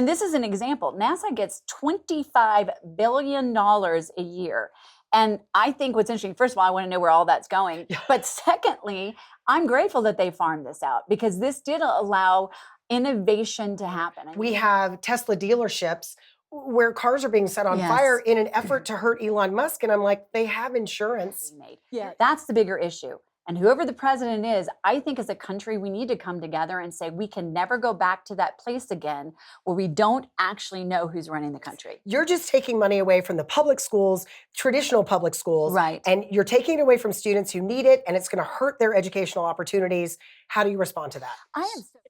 And this is an example. NASA gets $25 billion a year. And I think what's interesting, first of all, I want to know where all that's going. Yeah. But secondly, I'm grateful that they farmed this out because this did allow innovation to happen. We have Tesla dealerships where cars are being set on fire in an effort to hurt Elon Musk. And I'm like, they have insurance. Yeah, that's the bigger issue. And whoever the president is, I think as a country, we need to come together and say we can never go back to that place again where we don't actually know who's running the country. You're just taking money away from the public schools, traditional public schools. Right. And you're taking it away from students who need it, and it's going to hurt their educational opportunities. How do you respond to that?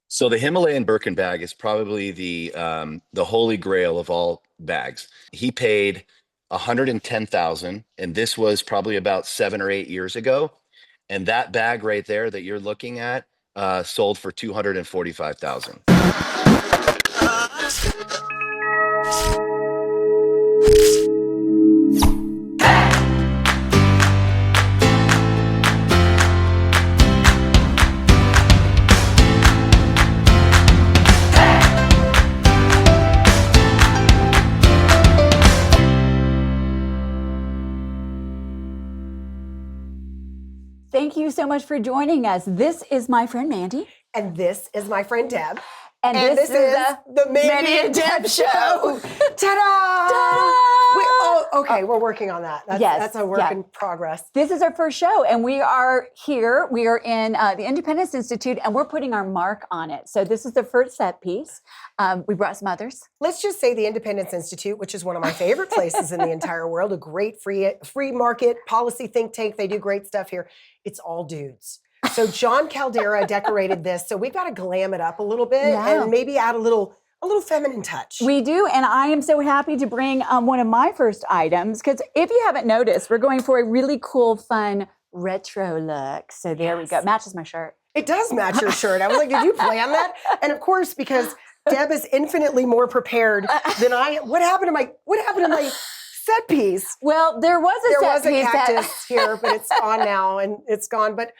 So the Himalayan Birkin bag is probably the holy grail of all bags. He paid $110,000, and this was probably about 7 or 8 years ago. And that bag right there that you're looking at sold for $245,000. Thank you so much for joining us. This is my friend Mandy. And this is my friend Deb. And this is the Mandy and Deb Show. Ta-da! Ta-da! Okay, we're working on that. That's a work in progress. This is our first show, and we are here. We are in the Independence Institute, and we're putting our mark on it. So this is the first set piece. We brought some others. Let's just say the Independence Institute, which is one of my favorite places in the entire world, a great free market policy think tank. They do great stuff here. It's all dudes. So John Caldera decorated this. So we've got to glam it up a little bit and maybe add a little feminine touch. We do, and I am so happy to bring one of my first items, because if you haven't noticed, we're going for a really cool, fun, retro look. So there we go. Matches my shirt. It does match your shirt. I was like, did you plan that? And of course, because Deb is infinitely more prepared than I am. What happened to my set piece? Well, there was a cactus here, but it's on now and it's gone. But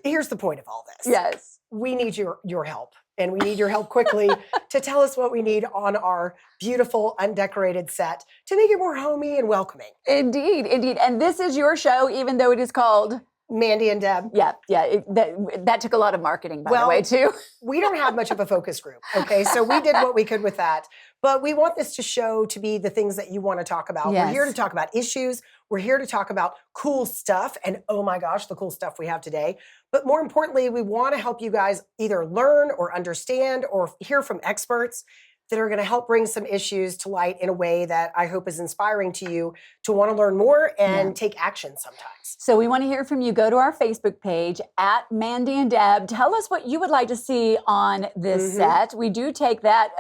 here's the point of all this. Yes. We need your help, and we need your help quickly to tell us what we need on our beautiful, undecorated set to make it more homey and welcoming. Indeed, indeed. And this is your show, even though it is called Mandy and Deb. Yeah. That took a lot of marketing, by the way, too. We don't have much of a focus group, okay? So we did what we could with that. But we want this show to be the things that you want to talk about. Yes. We're here to talk about issues. We're here to talk about cool stuff. And oh my gosh, the cool stuff we have today. But more importantly, we want to help you guys either learn or understand or hear from experts that are going to help bring some issues to light in a way that I hope is inspiring to you to want to learn more and take action sometimes. So we want to hear from you. Go to our Facebook page at Mandy and Deb. Tell us what you would like to see on this set. We do take that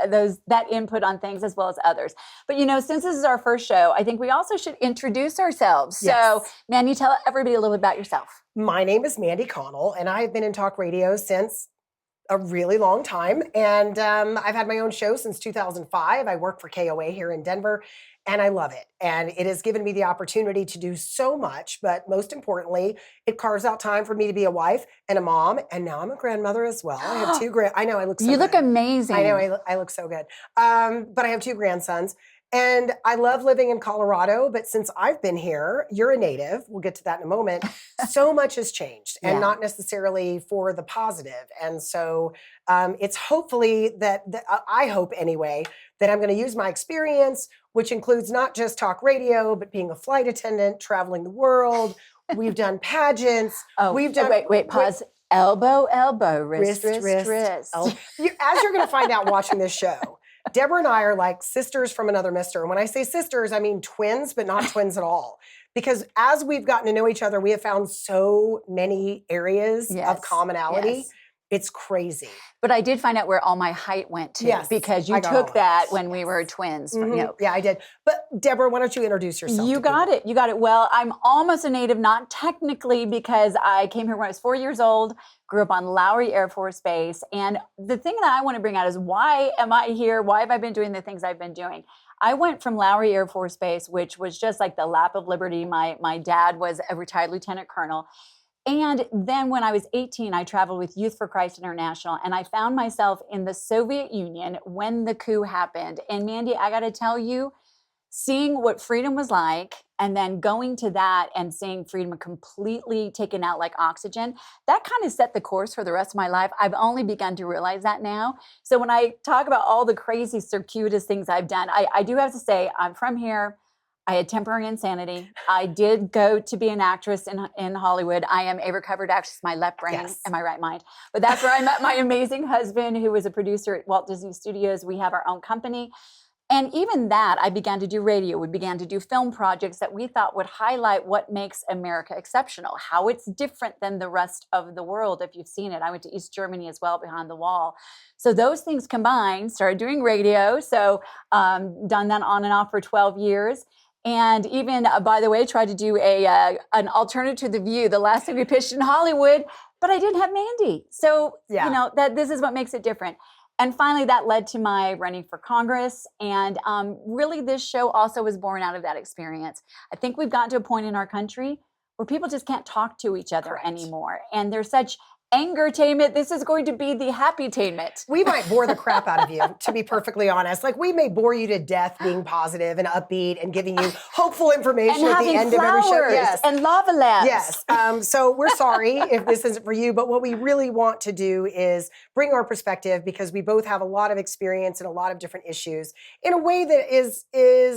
input on things as well as others. But since this is our first show, I think we also should introduce ourselves. Yes. So Mandy, tell everybody a little bit about yourself. My name is Mandy Connell, and I have been in talk radio since a really long time. And I've had my own show since 2005. I work for KOA here in Denver, and I love it. And it has given me the opportunity to do so much, but most importantly, it carves out time for me to be a wife and a mom, and now I'm a grandmother as well. I have two I know I look so good. You look amazing. I know I look so good. But I have 2 grandsons. And I love living in Colorado, but since I've been here, you're a native, we'll get to that in a moment, so much has changed and not necessarily for the positive. And so it's hopefully that I hope anyway, that I'm going to use my experience, which includes not just talk radio, but being a flight attendant, traveling the world. We've done pageants. We've done. Wait, pause. Elbow, wrist. As you're going to find out watching this show, Deborah and I are like sisters from another mister. And when I say sisters, I mean twins, but not twins at all. Because as we've gotten to know each other, we have found so many areas of commonality. Yes. It's crazy. But I did find out where all my height went to, because you took that when we were twins. Yeah, I did. But Deborah, why don't you introduce yourself? You got it. Well, I'm almost a native, not technically, because I came here when I was 4 years old, grew up on Lowry Air Force Base. And the thing that I want to bring out is, why am I here? Why have I been doing the things I've been doing? I went from Lowry Air Force Base, which was just like the lap of liberty. My dad was a retired lieutenant colonel. And then when I was 18, I traveled with Youth for Christ International, and I found myself in the Soviet Union when the coup happened. And Mandy, I got to tell you, seeing what freedom was like and then going to that and seeing freedom completely taken out like oxygen, that kind of set the course for the rest of my life. I've only begun to realize that now. So when I talk about all the crazy circuitous things I've done, I do have to say I'm from here. I had temporary insanity. I did go to be an actress in Hollywood. I am a recovered actress, my left brain and my right mind. But that's where I met my amazing husband, who was a producer at Walt Disney Studios. We have our own company. And even that, I began to do radio. We began to do film projects that we thought would highlight what makes America exceptional, how it's different than the rest of the world. If you've seen it, I went to East Germany as well, Behind the Wall. So those things combined, started doing radio. So done that on and off for 12 years. And even, by the way, tried to do an alternative to The View, the last thing we pitched in Hollywood, but I didn't have Mandy. So, that this is what makes it different. And finally, that led to my running for Congress. And really, this show also was born out of that experience. I think we've gotten to a point in our country where people just can't talk to each other anymore. And there's such anger-tainment. This is going to be the happy-tainment. We might bore the crap out of you, to be perfectly honest. Like, we may bore you to death being positive and upbeat and giving you hopeful information at the end of every show. Yes, and lava lamps. Yes. So we're sorry if this isn't for you, but what we really want to do is bring our perspective, because we both have a lot of experience and a lot of different issues in a way that is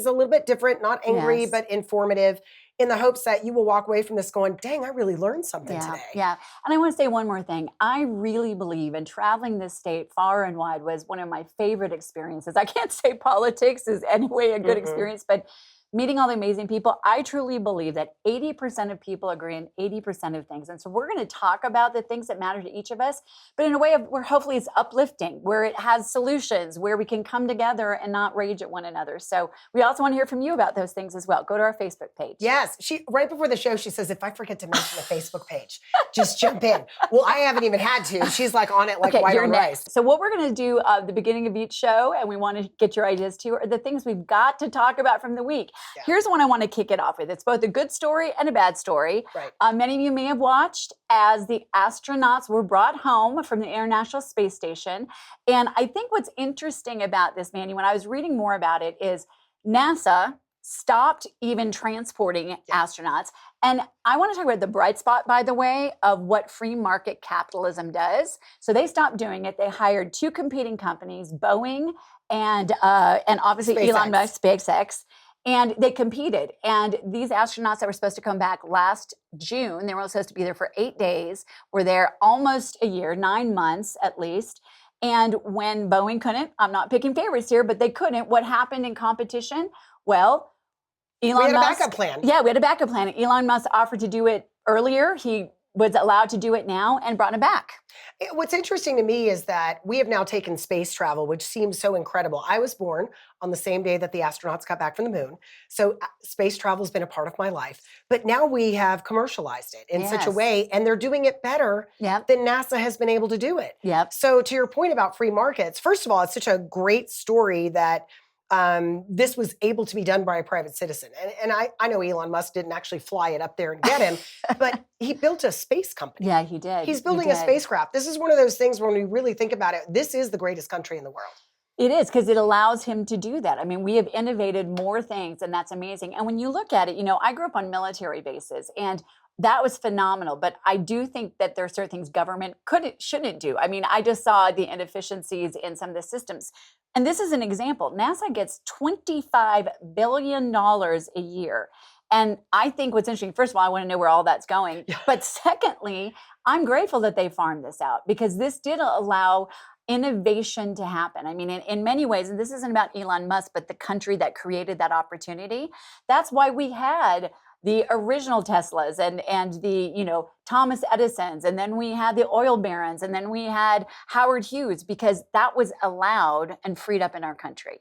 a little bit different, not angry, but informative, in the hopes that you will walk away from this going, dang, I really learned something today. Yeah. And I want to say one more thing. I really believe in traveling this state far and wide was one of my favorite experiences. I can't say politics is anyway a good experience, but meeting all the amazing people, I truly believe that 80% of people agree on 80% of things. And so we're going to talk about the things that matter to each of us, but in a way where hopefully it's uplifting, where it has solutions, where we can come together and not rage at one another. So we also want to hear from you about those things as well. Go to our Facebook page. Yes. Right before the show, she says, if I forget to mention the Facebook page, just jump in. Well, I haven't even had to. She's like on it like white on rice. So what we're going to do at the beginning of each show, and we want to get your ideas too, are the things we've got to talk about from the week. Yeah. Here's one I want to kick it off with. It's both a good story and a bad story. Right. Many of you may have watched as the astronauts were brought home from the International Space Station. And I think what's interesting about this, Mandy, when I was reading more about it, is NASA stopped even transporting astronauts. And I want to talk about the bright spot, by the way, of what free market capitalism does. So they stopped doing it. They hired two competing companies, Boeing and obviously SpaceX. Elon Musk, SpaceX. And they competed. And these astronauts that were supposed to come back last June, they were supposed to be there for 8 days, were there almost a year, 9 months at least. And when Boeing couldn't, I'm not picking favorites here, but they couldn't, what happened in competition? Well, Elon Musk. We had a backup plan. Yeah, we had a backup plan. Elon Musk offered to do it earlier. He was allowed to do it now and brought him back. What's interesting to me is that we have now taken space travel, which seems so incredible. I was born on the same day that the astronauts got back from the moon. So space travel has been a part of my life. But now we have commercialized it in such a way, and they're doing it better than NASA has been able to do it. So to your point about free markets, first of all, it's such a great story that this was able to be done by a private citizen. And I know Elon Musk didn't actually fly it up there and get him, but he built a space company. Yeah, he did. He's building a spacecraft. This is one of those things when we really think about it, this is the greatest country in the world. It is, because it allows him to do that. I mean, we have innovated more things, and that's amazing. And when you look at it, I grew up on military bases, and that was phenomenal. But I do think that there are certain things government shouldn't do. I mean, I just saw the inefficiencies in some of the systems. And this is an example. NASA gets $25 billion a year. And I think what's interesting, first of all, I want to know where all that's going. But secondly, I'm grateful that they farmed this out, because this did allow innovation to happen. I mean, in many ways, and this isn't about Elon Musk, but the country that created that opportunity. That's why we had the original Teslas and the, Thomas Edisons, and then we had the oil barons, and then we had Howard Hughes, because that was allowed and freed up in our country.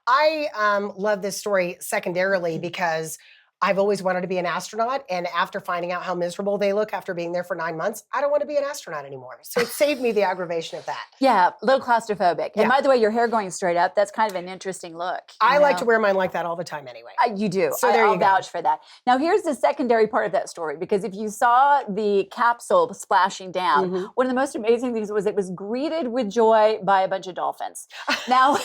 I love this story secondarily because I've always wanted to be an astronaut. And after finding out how miserable they look after being there for 9 months, I don't want to be an astronaut anymore. So it saved me the aggravation of that. Yeah, a little claustrophobic. Yeah. And by the way, your hair going straight up, that's kind of an interesting look. I like to wear mine like that all the time anyway. You do. So there I'll you go. vouch for that. Now, here's the secondary part of that story, because if you saw the capsule splashing down, one of the most amazing things was it was greeted with joy by a bunch of dolphins. Now,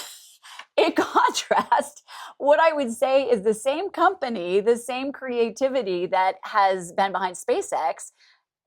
in contrast, what I would say is the same company, the same creativity that has been behind SpaceX,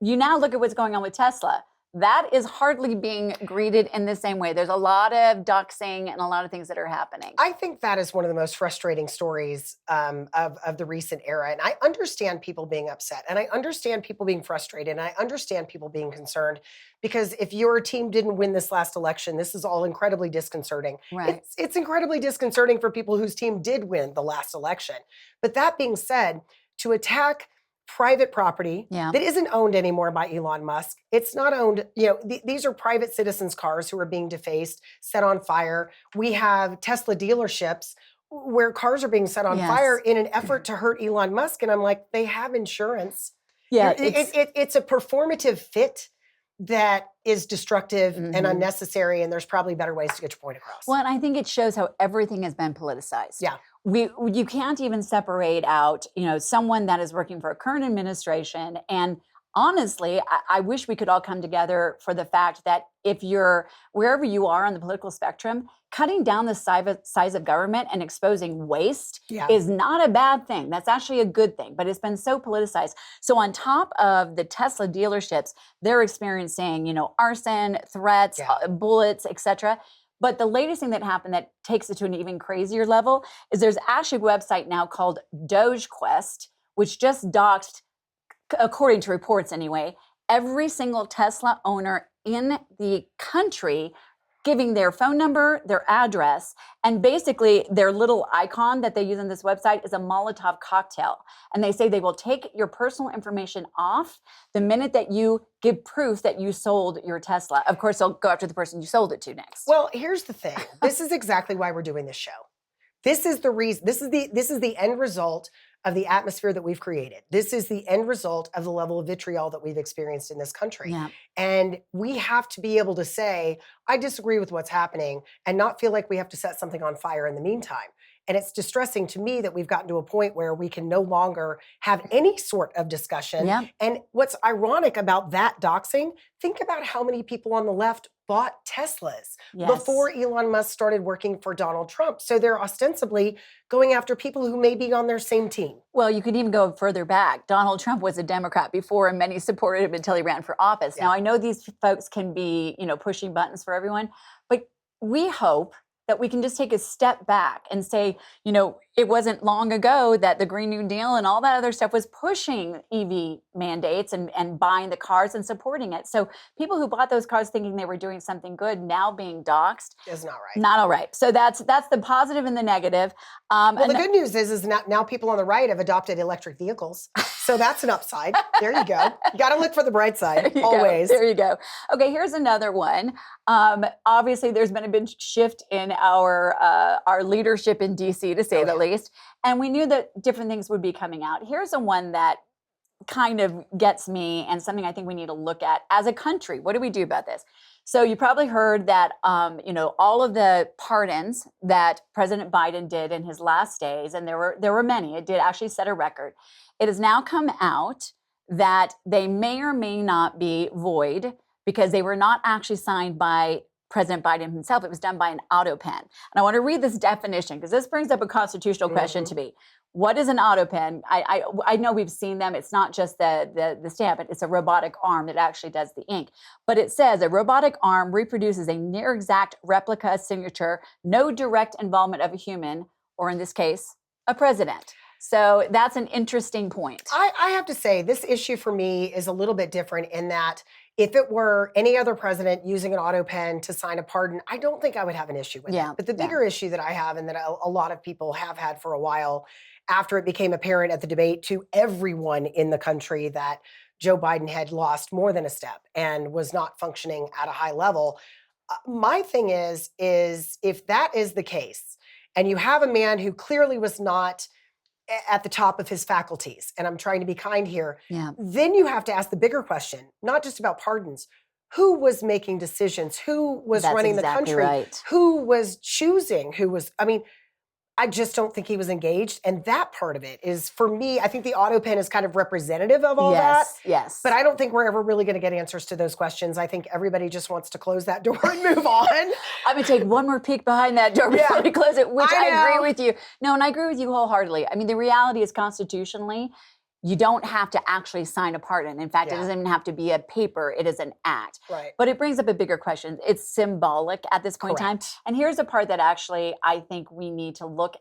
you now look at what's going on with Tesla. That is hardly being greeted in the same way. There's a lot of doxing and a lot of things that are happening. I think that is one of the most frustrating stories of the recent era. And I understand people being upset, and I understand people being frustrated, and I understand people being concerned, because if your team didn't win this last election, this is all incredibly disconcerting. Right. It's incredibly disconcerting for people whose team did win the last election. But that being said, to attack private property that isn't owned anymore by Elon Musk. It's not owned, these are private citizens' cars who are being defaced, set on fire. We have Tesla dealerships where cars are being set on fire in an effort to hurt Elon Musk. And I'm like, they have insurance. Yeah, it's a performative fit that is destructive and unnecessary, and there's probably better ways to get your point across. Well, and I think it shows how everything has been politicized. Yeah. You can't even separate out, someone that is working for a current administration. And honestly, I wish we could all come together for the fact that if you're wherever you are on the political spectrum, cutting down the size of government and exposing waste is not a bad thing. That's actually a good thing, but it's been so politicized. So on top of the Tesla dealerships, they're experiencing, arson, threats, bullets, etc. But the latest thing that happened that takes it to an even crazier level is there's actually a website now called DogeQuest, which just doxed, according to reports anyway, every single Tesla owner in the country, giving their phone number, their address, and basically their little icon that they use on this website is a Molotov cocktail. And they say they will take your personal information off the minute that you give proof that you sold your Tesla. Of course, they'll go after the person you sold it to next. Well, here's the thing. This is exactly why we're doing this show. This is the reason. This is the end result of the atmosphere that we've created. This is the end result of the level of vitriol that we've experienced in this country. Yeah. And we have to be able to say, I disagree with what's happening, and not feel like we have to set something on fire in the meantime. And it's distressing to me that we've gotten to a point where we can no longer have any sort of discussion. Yeah. And what's ironic about that doxing, think about how many people on the left bought Teslas before Elon Musk started working for Donald Trump. So they're ostensibly going after people who may be on their same team. Well, you could even go further back. Donald Trump was a Democrat before, and many supported him until he ran for office. Now, I know these folks can be, pushing buttons for everyone, but we hope that we can just take a step back and say, it wasn't long ago that the Green New Deal and all that other stuff was pushing EV mandates and buying the cars and supporting it. So people who bought those cars thinking they were doing something good now being doxxed is not right. Not all right. So that's the positive and the negative. Well, the good news is now people on the right have adopted electric vehicles. So that's an upside. There you go. You got to look for the bright side always. There you go. Okay, here's another one. Obviously, there's been a big shift in our leadership in DC, to say the least. And we knew that different things would be coming out. Here's the one that kind of gets me, and something I think we need to look at as a country. What do we do about this? So you probably heard that, all of the pardons that President Biden did in his last days, and there were many. It did actually set a record. It has now come out that they may or may not be void because they were not actually signed by President Biden himself. It was done by an auto pen. And I want to read this definition because this brings up a constitutional question to me. What is an auto pen? I know we've seen them. It's not just the stamp. It's a robotic arm that actually does the ink. But it says a robotic arm reproduces a near exact replica signature, no direct involvement of a human, or in this case, a president. So that's an interesting point. I have to say, this issue for me is a little bit different in that if it were any other president using an auto pen to sign a pardon, I don't think I would have an issue with it. But the bigger issue that I have, and that a lot of people have had for a while, after it became apparent at the debate to everyone in the country that Joe Biden had lost more than a step and was not functioning at a high level, my thing is if that is the case, and you have a man who clearly was not at the top of his faculties, and I'm trying to be kind here, Yeah. then you have to ask the bigger question, not just about pardons. Who was making decisions? Who was That's running the exactly country? right. Who was choosing? I just don't think he was engaged. And that part of it is, for me, I think the auto pen is kind of representative of all that. Yes. But I don't think we're ever really going to get answers to those questions. I think everybody just wants to close that door and move on. I'm going to take one more peek behind that door before we close it, which I agree know. with you. No, and I agree with you wholeheartedly. I mean, the reality is constitutionally, you don't have to actually sign a pardon. In fact, it doesn't even have to be a paper. It is an act. Right. But it brings up a bigger question. It's symbolic at this point in time. And here's a part that actually I think we need to look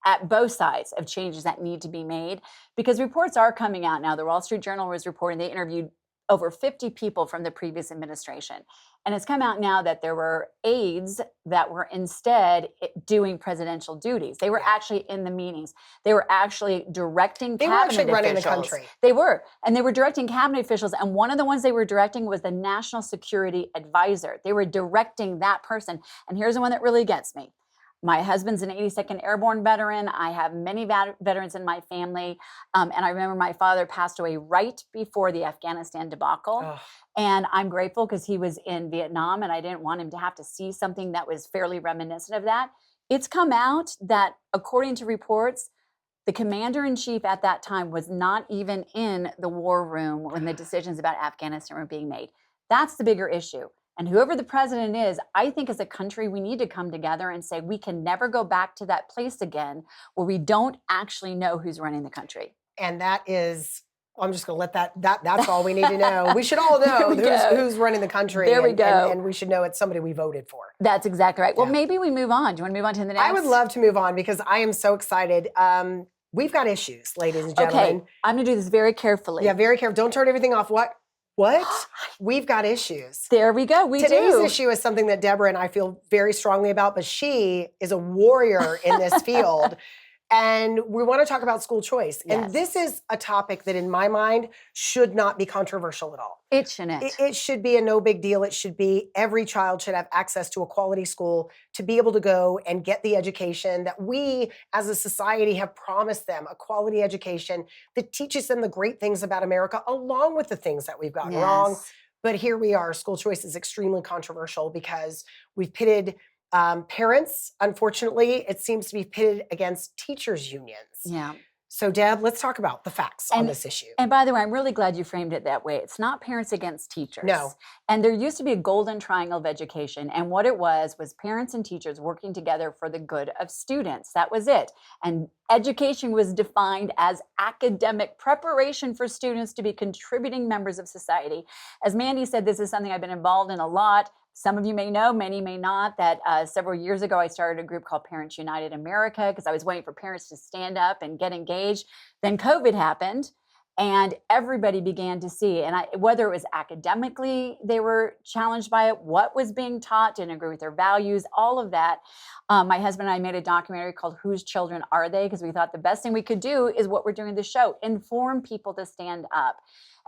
at both sides of changes that need to be made, because reports are coming out now. The Wall Street Journal was reporting they interviewed over 50 people from the previous administration. And it's come out now that there were aides that were instead doing presidential duties. They were actually in the meetings. They were actually directing cabinet officials. They were actually running the country. They were. And they were directing cabinet officials. And one of the ones they were directing was the National Security Advisor. They were directing that person. And here's the one that really gets me. My husband's an 82nd Airborne veteran. I have many veterans in my family. And I remember my father passed away right before the Afghanistan debacle. Ugh. And I'm grateful because he was in Vietnam and I didn't want him to have to see something that was fairly reminiscent of that. It's come out that, according to reports, the commander-in-chief at that time was not even in the war room when the decisions about Afghanistan were being made. That's the bigger issue. And whoever the president is, I think as a country, we need to come together and say we can never go back to that place again where we don't actually know who's running the country. And that is, I'm just going to let that's all we need to know. We should all know who's running the country. There we go. And we should know it's somebody we voted for. That's exactly right. Well, maybe we move on. Do you want to move on to the next? I would love to move on because I am so excited. We've got issues, ladies and gentlemen. Okay, I'm going to do this very carefully. Yeah, very careful. Don't turn everything off. What? We've got issues. There we go. Today's issue is something that Deborah and I feel very strongly about, but she is a warrior in this field. And we want to talk about school choice. Yes. And this is a topic that in my mind should not be controversial at all. It shouldn't. It should be a no big deal. It should be every child should have access to a quality school to be able to go and get the education that we as a society have promised them, a quality education that teaches them the great things about America along with the things that we've gotten wrong. But here we are. School choice is extremely controversial because we've pitted parents, unfortunately, it seems to be pitted against teachers' unions. Yeah. So, Deb, let's talk about the facts on this issue. And by the way, I'm really glad you framed it that way. It's not parents against teachers. No. And there used to be a golden triangle of education. And what it was parents and teachers working together for the good of students. That was it. And education was defined as academic preparation for students to be contributing members of society. As Mandy said, this is something I've been involved in a lot. Some of you may know, many may not, that several years ago I started a group called Parents United America because I was waiting for parents to stand up and get engaged. Then COVID happened and everybody began to see, and whether it was academically they were challenged by it, what was being taught, didn't agree with their values, all of that. My husband and I made a documentary called Whose Children Are They? Because we thought the best thing we could do is what we're doing in the show, inform people to stand up.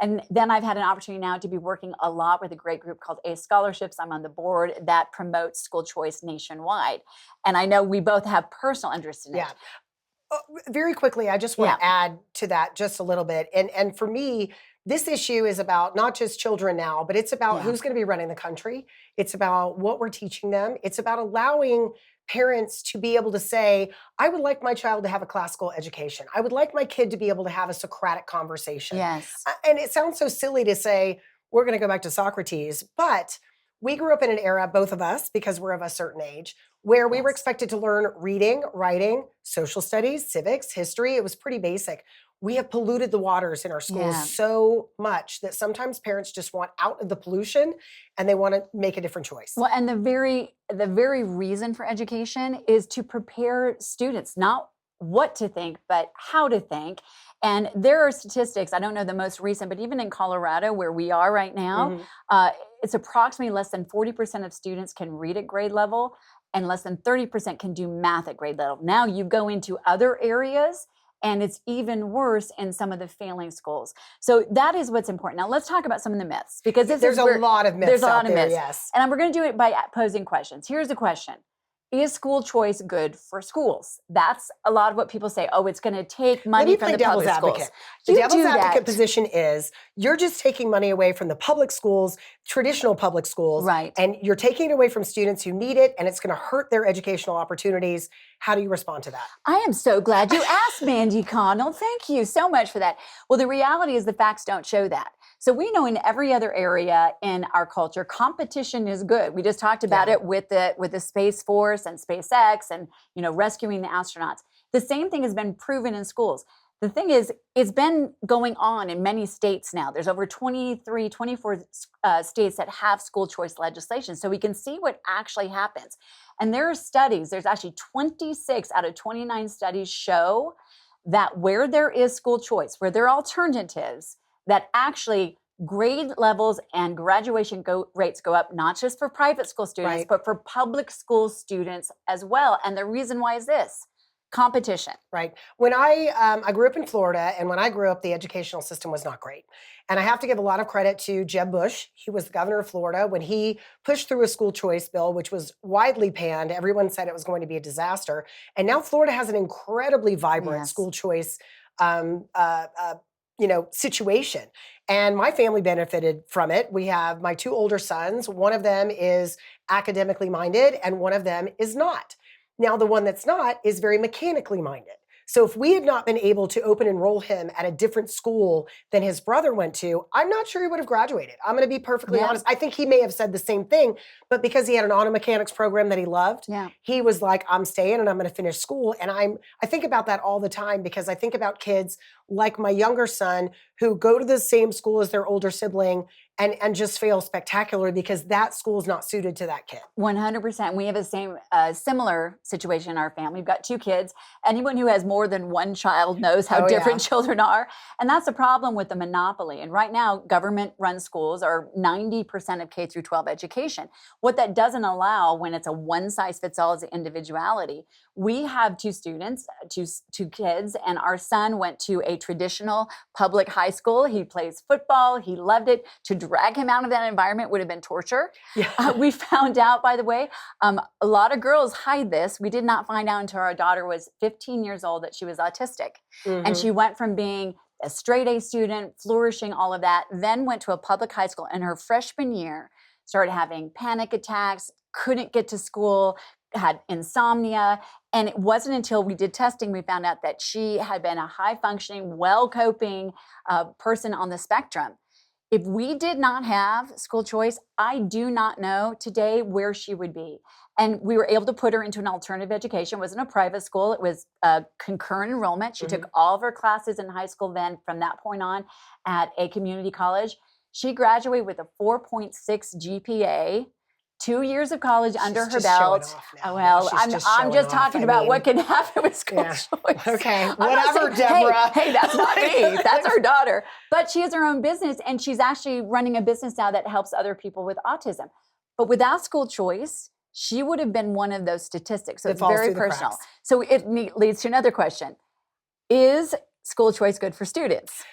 And then I've had an opportunity now to be working a lot with a great group called A Scholarships. I'm on the board that promotes school choice nationwide. And I know we both have personal interest in it. Yeah. Very quickly, I just want to add to that just a little bit. And for me, this issue is about not just children now, but it's about who's going to be running the country. It's about what we're teaching them. It's about allowing parents to be able to say, I would like my child to have a classical education. I would like my kid to be able to have a Socratic conversation. Yes. And it sounds so silly to say, we're going to go back to Socrates, but we grew up in an era, both of us, because we're of a certain age, where we were expected to learn reading, writing, social studies, civics, history. It was pretty basic. We have polluted the waters in our schools so much that sometimes parents just want out of the pollution and they want to make a different choice. Well, and the very reason for education is to prepare students, not what to think, but how to think. And there are statistics, I don't know the most recent, but even in Colorado, where we are right now, it's approximately less than 40% of students can read at grade level and less than 30% can do math at grade level. Now you go into other areas and it's even worse in some of the failing schools. So that is what's important. Now let's talk about some of the myths, because there's a lot of myths. There's a lot of myths. Yes. And we're going to do it by posing questions. Here's the question. is school choice good for schools? That's a lot of what people say. Oh, it's going to take money Let me from play the devil's public advocate. schools. The You devil's do advocate that. position is you're just taking money away from the public schools, traditional public schools, Right. and you're taking it away from students who need it, and it's going to hurt their educational opportunities. How do you respond to that? I am so glad you asked, Mandy Connell. Thank you so much for that. Well, the reality is the facts don't show that. So we know in every other area in our culture, competition is good. We just talked about it with the Space Force and SpaceX and rescuing the astronauts. The same thing has been proven in schools. The thing is, it's been going on in many states now. There's over 23, 24 states that have school choice legislation. So we can see what actually happens. And there are studies, there's actually 26 out of 29 studies show that where there is school choice, where there are alternatives, that actually grade levels and graduation rates go up, not just for private school students, but for public school students as well. And the reason why is this: competition. Right. When I grew up in Florida, and when I grew up, the educational system was not great. And I have to give a lot of credit to Jeb Bush. He was the governor of Florida when he pushed through a school choice bill, which was widely panned. Everyone said it was going to be a disaster. And now Florida has an incredibly vibrant school choice situation. And my family benefited from it. We have my two older sons. One of them is academically minded and one of them is not. Now, the one that's not is very mechanically minded. So if we had not been able to open enroll him at a different school than his brother went to, I'm not sure he would have graduated. I'm going to be perfectly honest. I think he may have said the same thing, but because he had an auto mechanics program that he loved, he was like, I'm staying and I'm going to finish school. And I think about that all the time because I think about kids like my younger son who go to the same school as their older sibling and just fail spectacularly because that school is not suited to that kid. 100%. We have a similar situation in our family. We've got two kids. Anyone who has more than one child knows how different children are. And that's the problem with the monopoly. And right now, government-run schools are 90% of K through 12 education. What that doesn't allow when it's a one-size-fits-all is individuality. We have two students, two kids, and our son went to a traditional public high school. He plays football. He loved it. To drag him out of that environment would have been torture. We found out, by the way, a lot of girls hide this. We did not find out until our daughter was 15 years old that she was autistic. And she went from being a straight A student, flourishing, all of that, then went to a public high school. And her freshman year, started having panic attacks, couldn't get to school, had insomnia. And it wasn't until we did testing, we found out that she had been a high functioning, well coping person on the spectrum. If we did not have school choice, I do not know today where she would be. And we were able to put her into an alternative education. It wasn't a private school. It was a concurrent enrollment. She took all of her classes in high school then from that point on at a community college. She graduated with a 4.6 GPA. 2 years of college under her belt. Well, I'm just talking about what can happen with school choice. Okay, whatever, Deborah. Hey, that's not me. That's our daughter. But she has her own business, and she's actually running a business now that helps other people with autism. But without school choice, she would have been one of those statistics. So it's very personal. So it leads to another question. Is school choice good for students?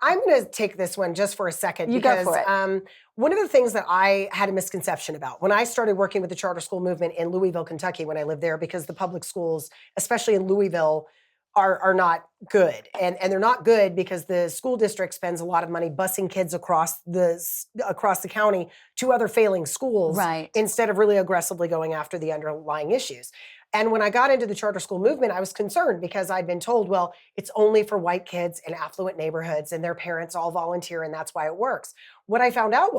I'm going to take this one just for a second because go for it. One of the things that I had a misconception about when I started working with the charter school movement in Louisville, Kentucky, when I lived there, because the public schools, especially in Louisville, are not good. And they're not good because the school district spends a lot of money busing kids across the county to other failing schools instead of really aggressively going after the underlying issues. And when I got into the charter school movement, I was concerned because I'd been told, well, it's only for white kids in affluent neighborhoods and their parents all volunteer and that's why it works. What I found out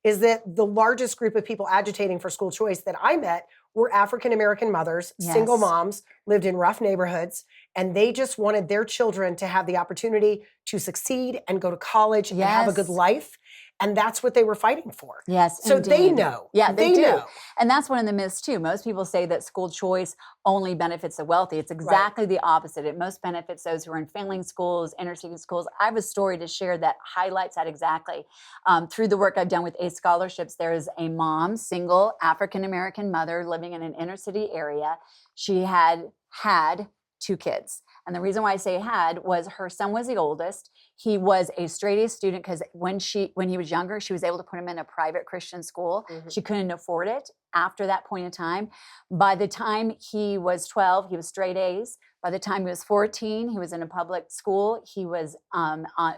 is that the largest group of people agitating for school choice that I met were African-American mothers, single moms, lived in rough neighborhoods, and they just wanted their children to have the opportunity to succeed and go to college and have a good life. And that's what they were fighting for. Yes, so indeed. they know. Yeah, they do. Know. And that's one of the myths too. Most people say that school choice only benefits the wealthy. It's exactly the opposite. It most benefits those who are in failing schools, inner city schools. I have a story to share that highlights that exactly. Through the work I've done with ACE scholarships, there is a mom, single African-American mother living in an inner city area. She had 2 kids. And the reason why I say had was her son was the oldest. He was a straight A student because when he was younger, she was able to put him in a private Christian school. She couldn't afford it. after that point in time. By the time he was 12, he was straight A's. By the time he was 14, he was in a public school. He was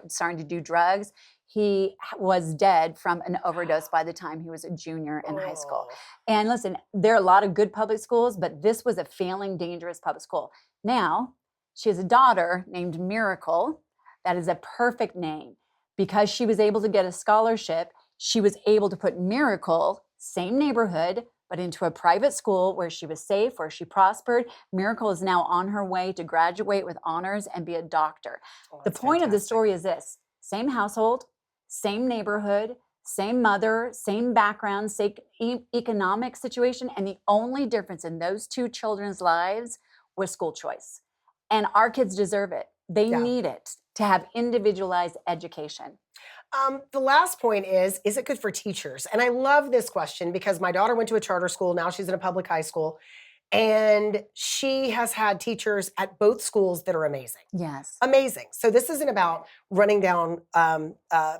starting to do drugs. He was dead from an overdose by the time he was a junior in high school. Oh. And listen, there are a lot of good public schools, but this was a failing, dangerous public school. Now, she has a daughter named Miracle. That is a perfect name. Because she was able to get a scholarship, she was able to put Miracle, same neighborhood, but into a private school where she was safe, where she prospered. Miracle is now on her way to graduate with honors and be a doctor. Oh, The that's point of the fantastic. story is this: same household, same neighborhood, same mother, same background, same economic situation. And the only difference in those two children's lives was school choice. And our kids deserve it. They Yeah. need it to have individualized education. The last point is it good for teachers? And I love this question because my daughter went to a charter school. Now she's in a public high school. And she has had teachers at both schools that are amazing. Yes. Amazing. So this isn't about running down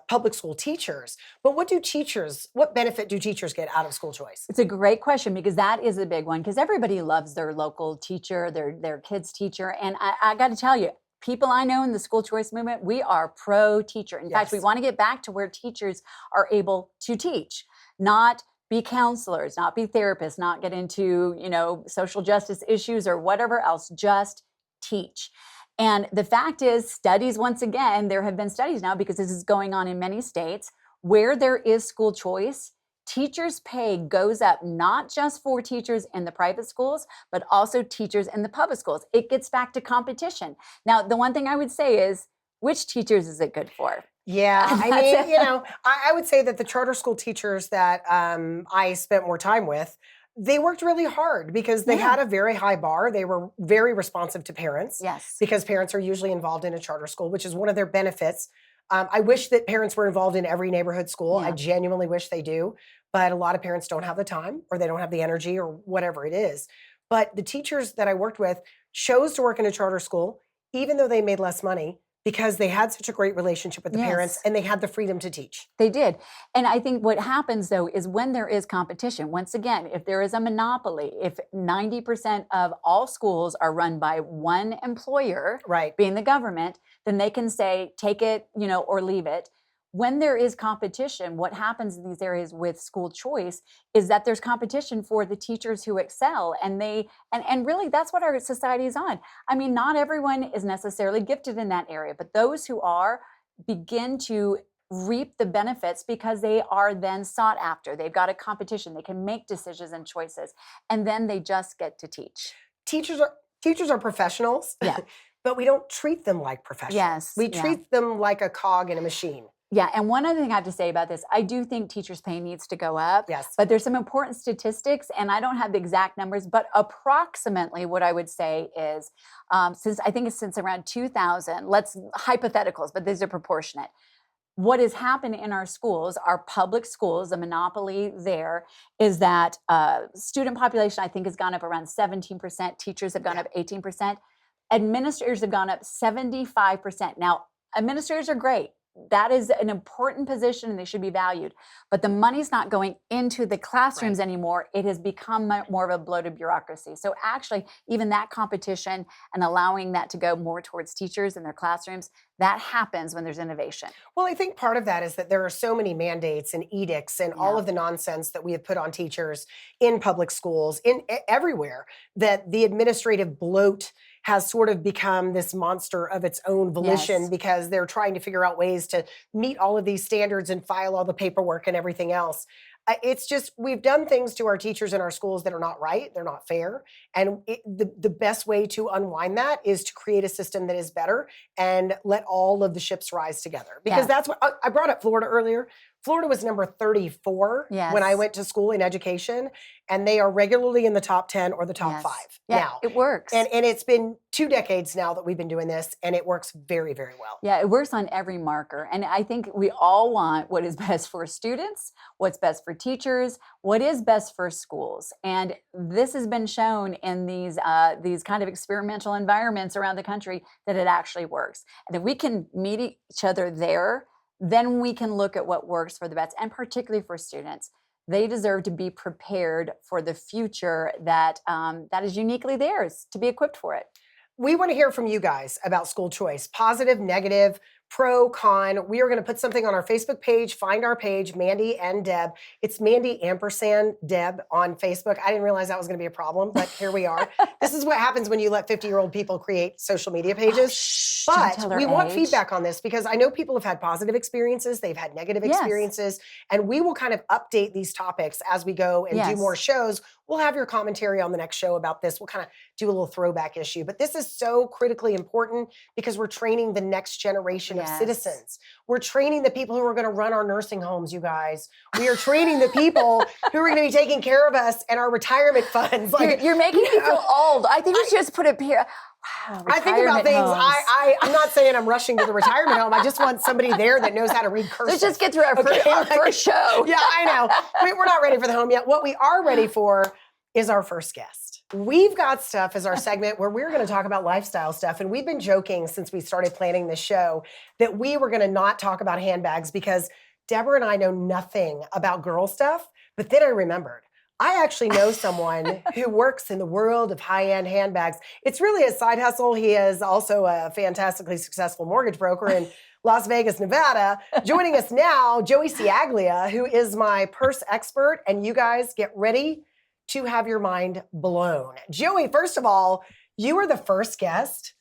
public school teachers, but what benefit do teachers get out of school choice? It's a great question because that is a big one, because everybody loves their local teacher, their kid's teacher. And I got to tell you, people I know in the school choice movement, we are pro teacher. In fact, we Yes. want to get back to where teachers are able to teach, not be counselors, not be therapists, not get into, social justice issues or whatever else, just teach. And the fact is, studies, once again, there have been studies now because this is going on in many states where there is school choice. Teachers' pay goes up, not just for teachers in the private schools, but also teachers in the public schools. It gets back to competition. Now, the one thing I would say is, which teachers is it good for? Yeah, I mean, I would say that the charter school teachers that I spent more time with, they worked really hard because they Yeah. had a very high bar. They were very responsive to parents. Yes. Because parents are usually involved in a charter school, which is one of their benefits. I wish that parents were involved in every neighborhood school. I Yeah. genuinely wish they do. But a lot of parents don't have the time or they don't have the energy or whatever it is. But the teachers that I worked with chose to work in a charter school, even though they made less money, because they had such a great relationship with the parents Yes. and they had the freedom to teach. They did. And I think what happens, though, is when there is competition, once again, if there is a monopoly, if 90% of all schools are run by one employer, Right. being the government, then they can say, take it, or leave it. When there is competition, what happens in these areas with school choice is that there's competition for the teachers who excel. And and really that's what our society is on. I mean, not everyone is necessarily gifted in that area, but those who are begin to reap the benefits because they are then sought after. They've got a competition. They can make decisions and choices, and then they just get to teach. Teachers are professionals, Yeah. but we don't treat them like professionals. Yes, We yeah. treat them like a cog in a machine. Yeah, and one other thing I have to say about this, I do think teachers' pay needs to go up. Yes. But there's some important statistics, and I don't have the exact numbers, but approximately what I would say is, since around 2000, let's hypotheticals, but these are proportionate. What has happened in our schools, our public schools, the monopoly there is that student population, I think, has gone up around 17%. Teachers have gone Yeah. up 18%. Administrators have gone up 75%. Now, administrators are great. That is an important position and they should be valued. But the money's not going into the classrooms anymore. It has become more of a bloated bureaucracy. So actually, even that competition and allowing that to go more towards teachers in their classrooms, that happens when there's innovation. Well, I think part of that is that there are so many mandates and edicts and all Yeah. of the nonsense that we have put on teachers in public schools, everywhere, that the administrative bloat has sort of become this monster of its own volition Yes. because they're trying to figure out ways to meet all of these standards and file all the paperwork and everything else. It's just, we've done things to our teachers in our schools that are not right. They're not fair. And the best way to unwind that is to create a system that is better and let all of the ships rise together. Because Yeah. that's what I brought up Florida earlier. Florida was number 34 when I Yes. went to school in education, and they are regularly in the top 10 or the top Yes. 5 Yeah, now. it works. And it's been 2 decades now that we've been doing this, and it works very, very well. Yeah, it works on every marker. And I think we all want what is best for students, what's best for teachers, what is best for schools. And this has been shown in these kind of experimental environments around the country that it actually works. And if we can meet each other there, then we can look at what works for the best, and particularly for students. they deserve to be prepared for the future that that is uniquely theirs, to be equipped for it. We want to hear from you guys about school choice, positive, negative, pro, con. We are going to put something on our Facebook page. Find our page, Mandy and Deb. It's Mandy ampersand Deb on Facebook. I didn't realize that was going to be a problem, but here we are. This is what happens when you let 50-year-old people create social media pages. But we want feedback on this because I know people have had positive experiences. They've had negative experiences. And we will kind of update these topics as we go and do more shows. We'll have your commentary on the next show about this. We'll kind of do a little throwback issue. But this is so critically important because we're training the next generation of citizens. We're training the people who are going to run our nursing homes, you guys. We are training the people who are going to be taking care of us and our retirement funds. Like, you're making me feel old. I think we should just put it here. Wow, I think about things. I'm not saying I'm rushing to the retirement home. I just want somebody there that knows how to read cursive. Let's just get through our first show. Yeah, I know. We're not ready for the home yet. What we are ready for is our first guest. We've got stuff as our segment where we're going to talk about lifestyle stuff. And we've been joking since we started planning this show that we were going to not talk about handbags because Deborah and I know nothing about girl stuff. But then I remembered. I actually know someone who works in the world of high-end handbags. It's really a side hustle. He is also a fantastically successful mortgage broker in Las Vegas, Nevada. Joining us now, Joey Ciaglia, who is my purse expert. And you guys get ready to have your mind blown. Joey, first of all, you are the first guest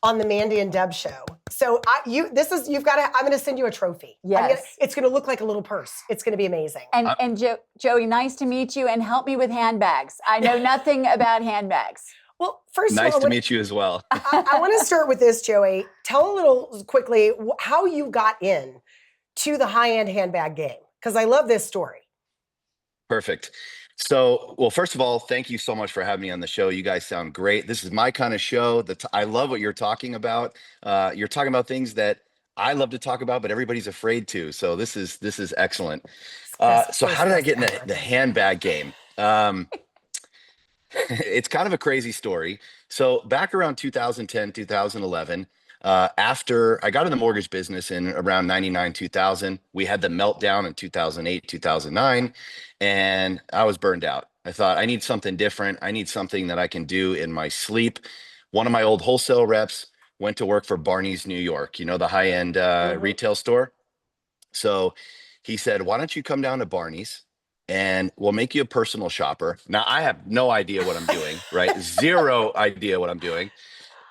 on the Mandy and Deb Show. So I'm going to send you a trophy. Yes. It's going to look like a little purse. It's going to be amazing. And Joey, nice to meet you, and help me with handbags. I know nothing about handbags. Well, first nice of all, to meet you as well. I want to start with this, Joey. Tell a little quickly how you got in to the high-end handbag game, because I love this story. Perfect. So, well, first of all, thank you so much for having me on the show. You guys sound great. This is my kind of show. I love what you're talking about. You're talking about things that I love to talk about, but everybody's afraid to. So this is excellent. So how did I get in the handbag game? It's kind of a crazy story. So back around 2010, 2011, after I got in the mortgage business in around 99, 2000, we had the meltdown in 2008, 2009, and I was burned out. I thought, I need something different. I need something that I can do in my sleep. One of my old wholesale reps went to work for Barney's New York, the high-end retail store. So he said, why don't you come down to Barney's and we'll make you a personal shopper. Now, I have no idea what I'm doing, right? Zero idea what I'm doing.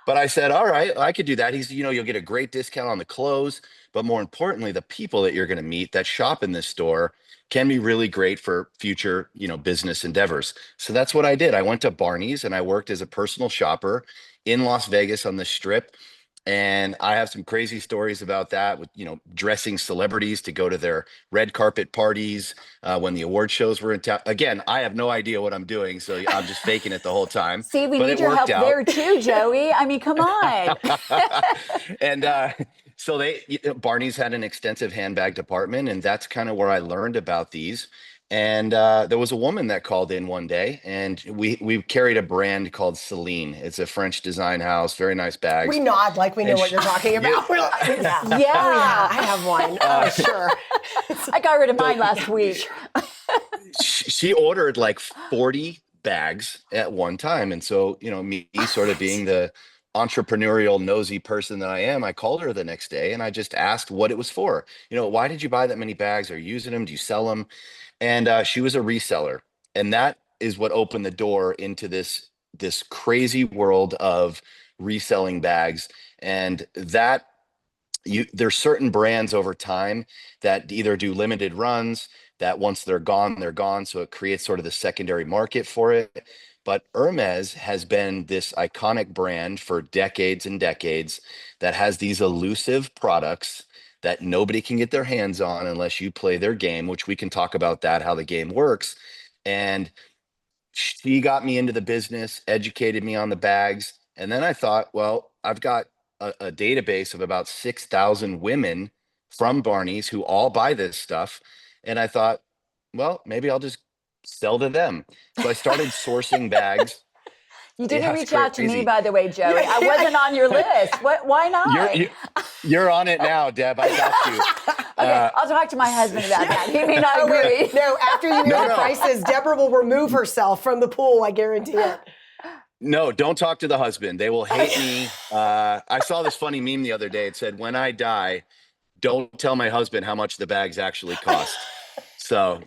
But I said, all right, I could do that. He's, you'll get a great discount on the clothes. But more importantly, the people that you're going to meet that shop in this store can be really great for future, business endeavors. So that's what I did. I went to Barney's and I worked as a personal shopper in Las Vegas on the Strip. And I have some crazy stories about that with, dressing celebrities to go to their red carpet parties when the award shows were in town. Again, I have no idea what I'm doing, so I'm just faking it the whole time. See, we need your help there too, Joey. I mean, come on. And so Barney's had an extensive handbag department, and that's kind of where I learned about these. And there was a woman that called in one day, and we carried a brand called Celine. It's a French design house, very nice bags. We nod like we know what you're talking about. Yeah. Oh, yeah, I have one. Oh, sure. I got rid of mine last week. She ordered like 40 bags at one time. And so, me sort of being the entrepreneurial, nosy person that I am, I called her the next day and I just asked what it was for. Why did you buy that many bags? Are you using them? Do you sell them? And she was a reseller. And that is what opened the door into this crazy world of reselling bags. And that there's certain brands over time that either do limited runs, that once they're gone, they're gone. So it creates sort of the secondary market for it. But Hermes has been this iconic brand for decades and decades that has these elusive products that nobody can get their hands on unless you play their game, which we can talk about that, how the game works. And she got me into the business, educated me on the bags. And then I thought, well, I've got a database of about 6,000 women from Barney's who all buy this stuff. And I thought, well, maybe I'll just sell to them. So I started sourcing bags. You didn't reach out to me, by the way, Joey. I wasn't on your list. Why not? You're on it now, Deb. I got you. Okay, I'll talk to my husband about that. He may not agree. No, after you hear the prices, Deborah will remove herself from the pool. I guarantee it. No, don't talk to the husband. They will hate me. I saw this funny meme the other day. It said, when I die, don't tell my husband how much the bags actually cost. So,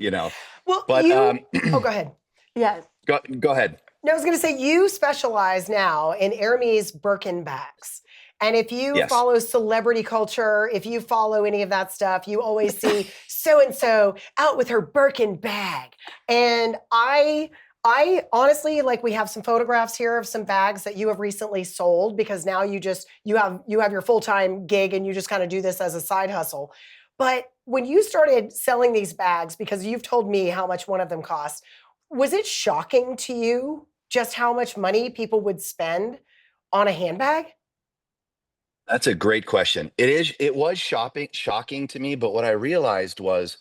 Well, but oh, go ahead. Yes. Go ahead. No, I was going to say, you specialize now in Hermes Birkin bags. And if you follow celebrity culture, if you follow any of that stuff, you always see so-and-so out with her Birkin bag. And I honestly, like, we have some photographs here of some bags that you have recently sold, because now you have your full-time gig and you just kind of do this as a side hustle. But when you started selling these bags, because you've told me how much one of them cost, was it shocking to you just how much money people would spend on a handbag? That's a great question. It was shocking to me, but what I realized was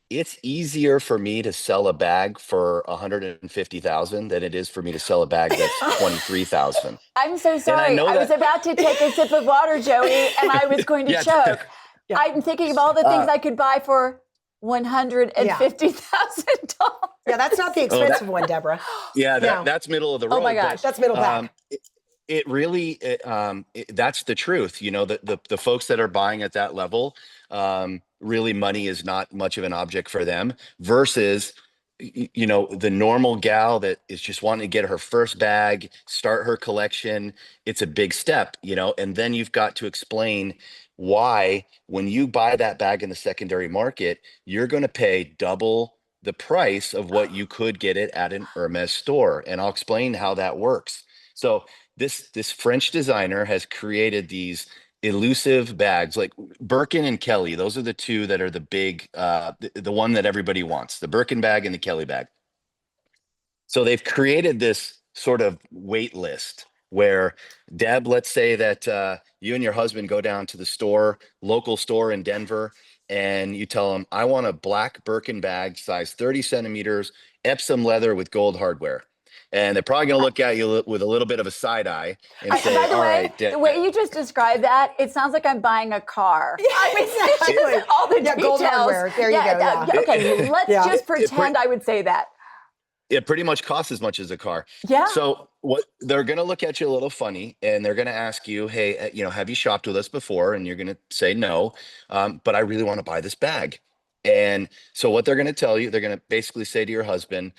it's easier for me to sell a bag for 150,000 than it is for me to sell a bag that's 23,000. I'm so sorry. I was about to take a sip of water, Joey, and I was going to choke. Yeah. I'm thinking of all the things I could buy for $150,000. Yeah, that's not the expensive one, Deborah. Yeah, that's middle of the road. Oh my gosh, that's middle back. It really, that's the truth. The folks that are buying at that level, really money is not much of an object for them versus, the normal gal that is just wanting to get her first bag, start her collection. It's a big step, and then you've got to explain why, when you buy that bag in the secondary market, you're going to pay double the price of what you could get it at an Hermes store. And I'll explain how that works. So this French designer has created these elusive bags like Birkin and Kelly. Those are the two that are the big, the one that everybody wants, the Birkin bag and the Kelly bag. So they've created this sort of wait list where, Deb, let's say that you and your husband go down to the local store in Denver, and you tell them, I want a black Birkin bag, size 30 centimeters, Epsom leather with gold hardware. And they're probably going to look at you with a little bit of a side eye and say, by the all way, right. The way you just described that, it sounds like I'm buying a car. Yeah, I mean, it's just all the details. Gold hardware. There you go. Yeah. Okay, let's just pretend I would say that. It pretty much costs as much as a car. Yeah. So what they're going to look at you a little funny, and they're going to ask you, hey, have you shopped with us before? And you're going to say no, but I really want to buy this bag. And so what they're going to tell you, they're going to basically say to your husband,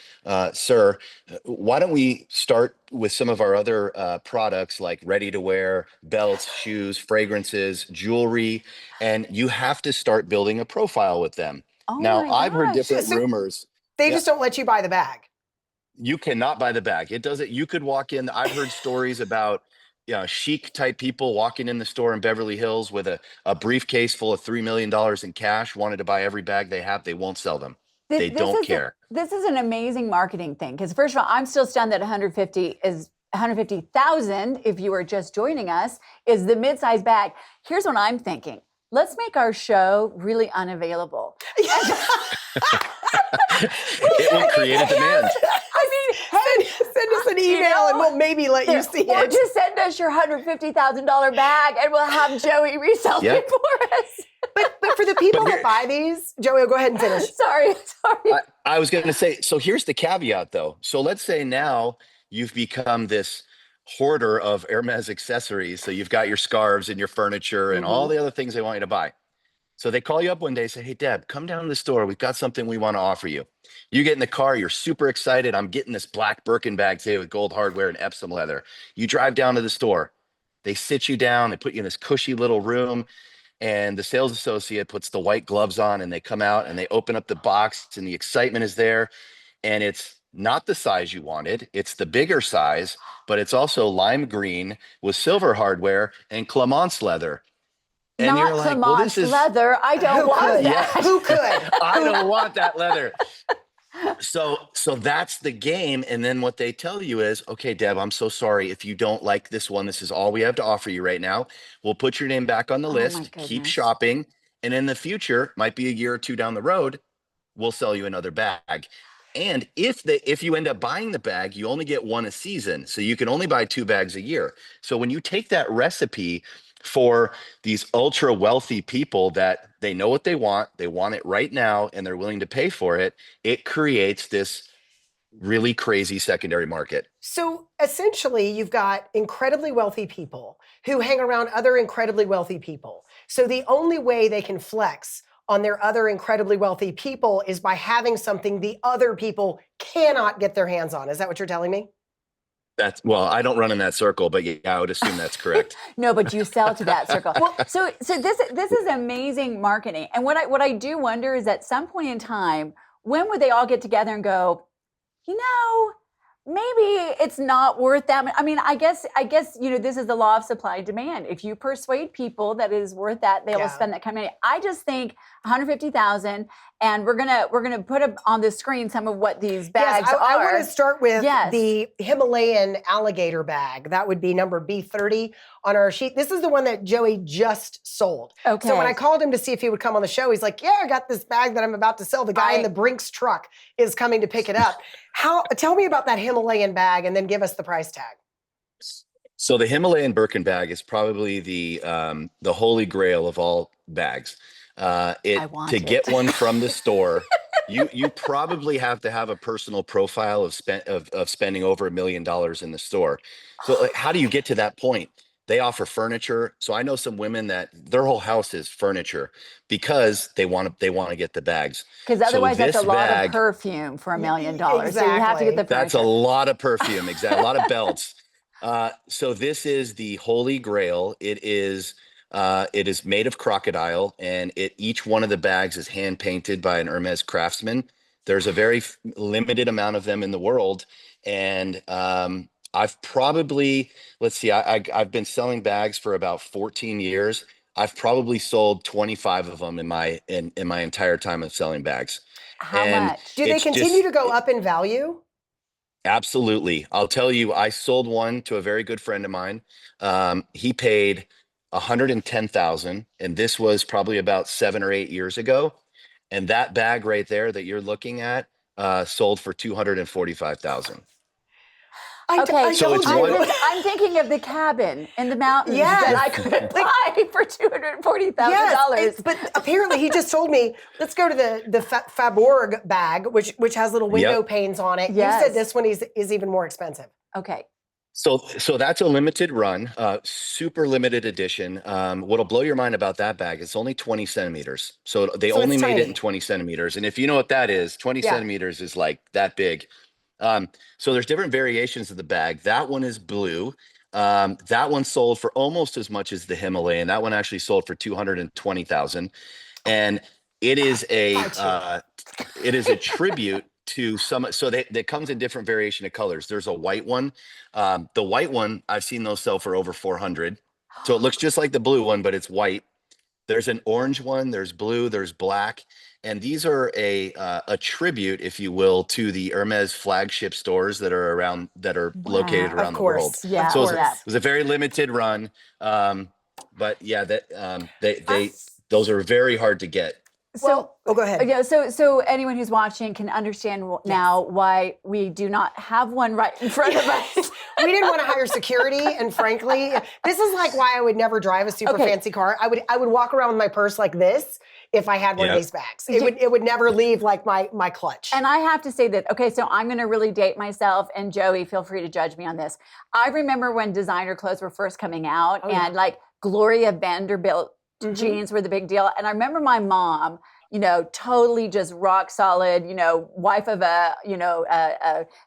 sir, why don't we start with some of our other products like ready to wear, belts, shoes, fragrances, jewelry, and you have to start building a profile with them. Oh now, I've heard different rumors. They just don't let you buy the bag. You cannot buy the bag. It doesn't. You could walk in. I've heard stories about chic type people walking in the store in Beverly Hills with a briefcase full of $3 million in cash, wanted to buy every bag they have. They won't sell them. They don't care. This is an amazing marketing thing, because first of all, I'm still stunned that 150,000, if you are just joining us, is the mid-size bag. Here's what I'm thinking. Let's make our show really unavailable. It will create a demand. I mean, send us an email and we'll maybe let you see or it. Just send us your $150,000 bag and we'll have Joey resell it for us. But for the people that buy these, Joey, go ahead and finish. Sorry. I was going to say, so here's the caveat though. So let's say now you've become this hoarder of Hermes accessories. So you've got your scarves and your furniture and all the other things they want you to buy. So they call you up one day, say, hey, Deb, come down to the store. We've got something we want to offer you. You get in the car. You're super excited. I'm getting this black Birkin bag today with gold hardware and Epsom leather. You drive down to the store. They sit you down. They put you in this cushy little room. And the sales associate puts the white gloves on and they come out and they open up the box and the excitement is there. And it's not the size you wanted. It's the bigger size, but it's also lime green with silver hardware and Clemence leather. And not you're like, well, this is leather. I don't want that. Yeah. Who could? I don't want that leather. So that's the game. And then what they tell you is, okay, Deb, I'm so sorry. If you don't like this one, this is all we have to offer you right now. We'll put your name back on the list, keep shopping. And in the future, might be a year or two down the road, we'll sell you another bag. And if you end up buying the bag, you only get one a season. So you can only buy 2 bags a year. So when you take that recipe for these ultra wealthy people that they know what they want it right now, and they're willing to pay for it. It creates this really crazy secondary market. So essentially, you've got incredibly wealthy people who hang around other incredibly wealthy people. So the only way they can flex on their other incredibly wealthy people is by having something the other people cannot get their hands on. Is that what you're telling me? That's, well, I don't run in that circle, but yeah, I would assume that's correct. No, but you sell to that circle. So this is amazing marketing. And what I do wonder is at some point in time, when would they all get together and go, you know, maybe it's not worth that much. I mean, I guess, this is the law of supply and demand. If you persuade people that it is worth that, they will spend that kind of money. I just think 150,000, and we're gonna put up on the screen some of what these bags are. I want to start with the Himalayan alligator bag. That would be number B30 on our sheet. This is the one that Joey just sold. Okay. So when I called him to see if he would come on the show, he's like, "Yeah, I got this bag that I'm about to sell. The guy in the Brinks truck is coming to pick it up." Tell me about that Himalayan bag, and then give us the price tag. So the Himalayan Birkin bag is probably the holy grail of all bags. To get one from the store, you probably have to have a personal profile of spending over $1 million in the store. So like, how do you get to that point? They offer furniture. So I know some women that their whole house is furniture because they want to get the bags. Because otherwise, that's a lot of perfume for $1 million. Exactly. So you have to get the furniture. That's a lot of perfume. Exactly. A lot of belts. So this is the holy grail. It is made of crocodile, and each one of the bags is hand painted by an Hermes craftsman. There's a very limited amount of them in the world, and I've probably, let's see, I've been selling bags for about 14 years. I've probably sold 25 of them in my entire time of selling bags. How much? Do they continue to go up in value? Absolutely. I'll tell you, I sold one to a very good friend of mine. He paid 110,000, and this was probably about 7 or 8 years ago. And that bag right there that you're looking at sold for 245,000. Okay, so I'm thinking of the cabin in the mountains that I could buy for $240,000. Yes, but apparently he just told me, let's go to the Faborg bag, which has little window panes on it. Yes. You said this one is even more expensive. Okay. So that's a limited run, super limited edition. What'll blow your mind about that bag, it's only 20 centimeters. So they only made it in 20 centimeters. And if you know what that is, 20 centimeters is like that big. So there's different variations of the bag. That one is blue. That one sold for almost as much as the Himalayan. That one actually sold for 220,000. And it is a tribute to some, so that comes in different variation of colors. There's a white one. The white one, I've seen those sell for over 400. So it looks just like the blue one, but it's white. There's an orange one, there's blue, there's black. And these are a tribute, if you will, to the Hermes flagship stores that are located around the world. Yeah, so it was a very limited run. But yeah, those are very hard to get. So, go ahead. Yeah. So anyone who's watching can understand now why we do not have one right in front of us. We didn't want to hire security, and frankly, this is like why I would never drive a super fancy car. I would walk around with my purse like this if I had one of these bags. It would never leave like my clutch. And I have to say that, okay, so I'm going to really date myself, and Joey, feel free to judge me on this. I remember when designer clothes were first coming out, and like Gloria Vanderbilt jeans were the big deal. And I remember my mom, totally just rock solid, wife of a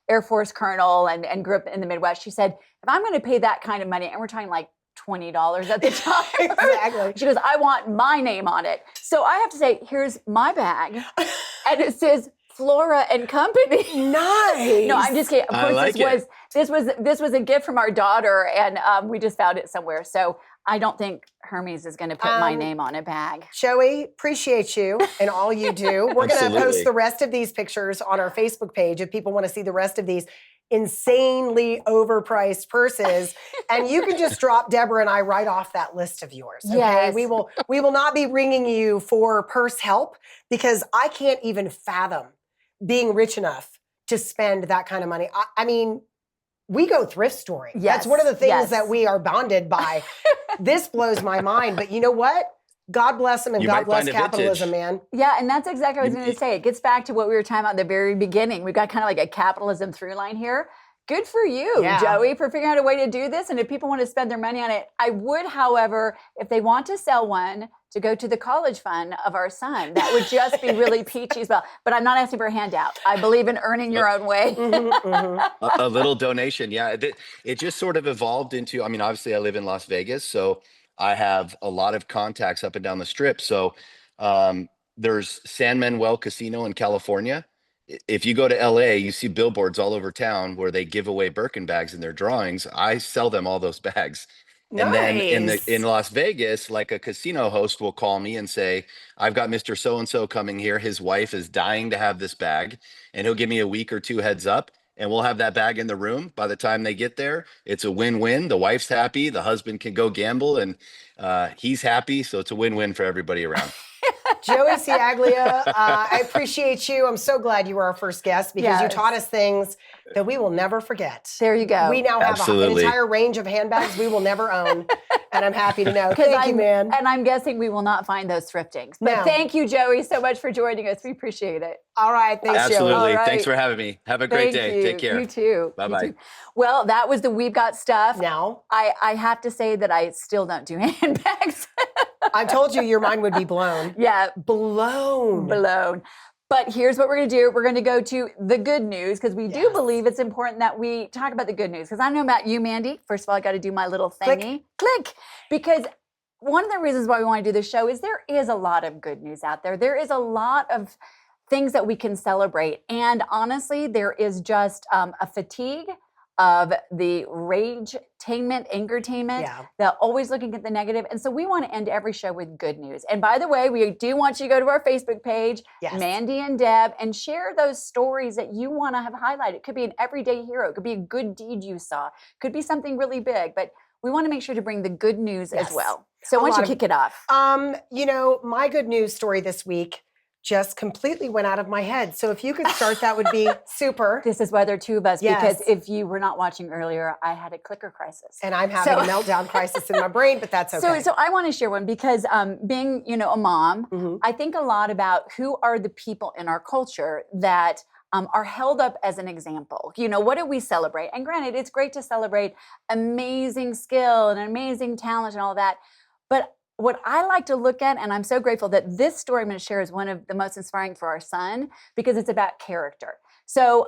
Air Force colonel and grew up in the Midwest. She said, if I'm going to pay that kind of money, and we're talking like $20 at the time. Exactly. She goes, I want my name on it. So I have to say, here's my bag. And it says Flora and Company. Nice. No, I'm just kidding. Of course, like this was a gift from our daughter, and we just found it somewhere. So I don't think Hermes is going to put my name on a bag. Joey, appreciate you and all you do. We're going to post the rest of these pictures on our Facebook page if people want to see the rest of these insanely overpriced purses. And you can just drop Deborah and I right off that list of yours. Okay? Yes. We will not be ringing you for purse help, because I can't even fathom being rich enough to spend that kind of money. I mean, we go thrift storing. Yes, That's one of the things yes. that we are bonded by. This blows my mind. But you know what? God bless them and You God might bless find a capitalism, vintage. man. Yeah, and that's exactly what I was You- going to say. It gets back to what we were talking about at the very beginning. We've got kind of like a capitalism through line here. Good for you, Yeah. Joey, for figuring out a way to do this. And if people want to spend their money on it, I would, however, if they want to sell one, to go to the college fund of our son. That would just be really peachy as well. But I'm not asking for a handout. I believe in earning your own way. a little donation. Yeah. It just sort of evolved into, I mean, obviously I live in Las Vegas, so I have a lot of contacts up and down the strip. So there's San Manuel Casino in California. If you go to LA, you see billboards all over town where they give away Birkin bags in their drawings. I sell them all those bags. And then in Las Vegas, like a casino host will call me and say, I've got Mr. So-and-so coming here. His wife is dying to have this bag, and he'll give me a week or two heads up, and we'll have that bag in the room. By the time they get there, it's a win-win. The wife's happy. The husband can go gamble, and he's happy. So it's a win-win for everybody around. Joey Ciaglia, I appreciate you. I'm so glad you were our first guest because you Yes. taught us things that we will never forget. There you go. We now have an Absolutely. entire range of handbags we will never own. And I'm happy to know. 'Cause Thank you, man. And I'm guessing we will not find those thriftings. But No. thank you, Joey, so much for joining us. We appreciate it. All right. Thanks, Joey. Absolutely. All right. Thanks for having me. Have a great Thank day. you. Take care. You too. Bye-bye. You too. Well, that was the We've Got Stuff. Now, I have to say that I still don't do handbags. I told you your mind would be blown. Yeah, Blown. blown. But here's what we're going to do. We're going to go to the good news because we do Yes. believe it's important that we talk about the good news. Because I know about you, Mandy. First of all, I got to do my little Click. thingy. Click. Because one of the reasons why we want to do this show is there is a lot of good news out there. There is a lot of things that we can celebrate. And honestly, there is just a fatigue of the rage-tainment, anger-tainment, Yeah. the always looking at the negative. And so we want to end every show with good news. And by the way, we do want you to go to our Facebook page, Yes. Mandy and Deb, and share those stories that you want to have highlighted. It could be an everyday hero. It could be a good deed you saw. It could be something really big. But we want to make sure to bring the good news as Yes. well. So A why don't you lot of- kick it off? You know, my good news story this week just completely went out of my head. So if you could start, that would be super. This is why there are two of us, Yes. because if you were not watching earlier, I had a clicker crisis. And I'm having a meltdown crisis in my brain, but that's okay. So I want to share one because being, a mom, Mhm. I think a lot about who are the people in our culture that are held up as an example. What do we celebrate? And granted, it's great to celebrate amazing skill and amazing talent and all that. But what I like to look at, and I'm so grateful that this story I'm going to share is one of the most inspiring for our son because it's about character. So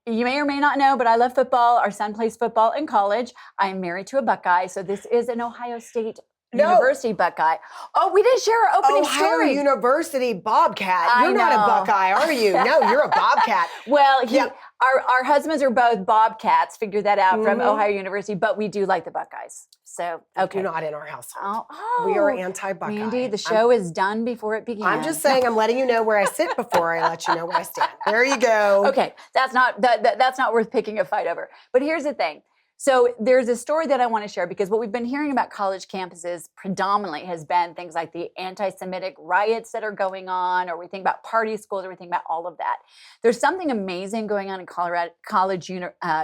you may or may not know, but I love football. Our son plays football in college. I am married to a Buckeye. So this is an Ohio State University Buckeye. Oh, we didn't share our opening Ohio story. University Bobcat. I You're not a know. Buckeye, are you? No, you're a Bobcat. Well, Yeah. our husbands are both Bobcats. Figured that out from Mhm. Ohio University, but we do like the Buckeyes. So okay. You're not in our household. Oh, We are anti-Buckeye. Mandy, the show is done before it began. I'm just saying, I'm letting you know where I sit before I let you know where I stand. There you go. Okay, that's not worth picking a fight over. But here's the thing. So there's a story that I want to share because what we've been hearing about college campuses predominantly has been things like the anti-Semitic riots that are going on, or we think about party schools, or we think about all of that. There's something amazing going on in Colorado